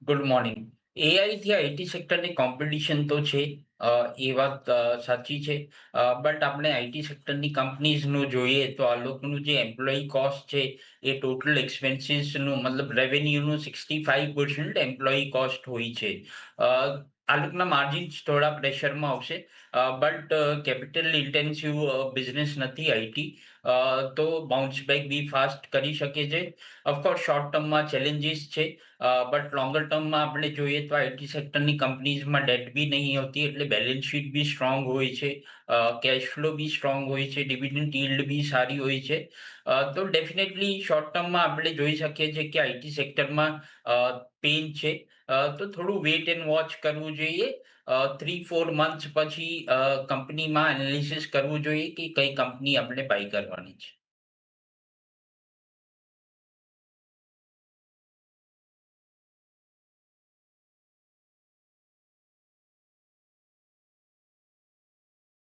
Good morning. AI થી IT સેક્ટરની competition તો છે. એ વાત સાચી છે. બટ આપણે આઈટી સેક્ટરની કંપનીઝનું જોઈએ તો આ લોકોનું જે એમ્પ્લોયી કોસ્ટ છે એ ટોટલ એક્સપેન્સીસનું મતલબ રેવન્યુનું 65% એમ્પ્લોયી કોસ્ટ હોય છે. આ લોકોના માર્જિન્સ થોડા પ્રેશરમાં આવશે. બટ કેપિટલ ઇન્ટેન્સિવ બિઝનેસ નથી આઈટી. તો બાઉન્સ બેક બી ફાસ્ટ કરી શકે છે. ઓફકોર્સ શોર્ટ ટર્મમાં ચેલેન્જીસ છે. બટ લોંગર ટર્મમાં આપણે જોઈએ તો આઈટી સેક્ટરની કંપનીઝમાં ડેટ બી નહીં હોતી, એટલે બેલેન્સ શીટ બી સ્ટ્રોંગ હોય છે, કેશ ફ્લો બી સ્ટ્રોંગ હોય છે, ડિવિડન્ડ યીલ્ડ બી સારી હોય છે. તો ડેફિનેટલી શોર્ટ ટર્મમાં આપણે જોઈ શકીએ છીએ કે આઈટી સેક્ટરમાં પેન છે. તો થોડું વેઇટ એન્ડ વોચ કરવું જોઈએ. 3-4 મંથ્સ પછી કંપનીમાં એનાલિસિસ કરવું જોઈએ કે કઈ કંપની આપણે બાય કરવાની છે.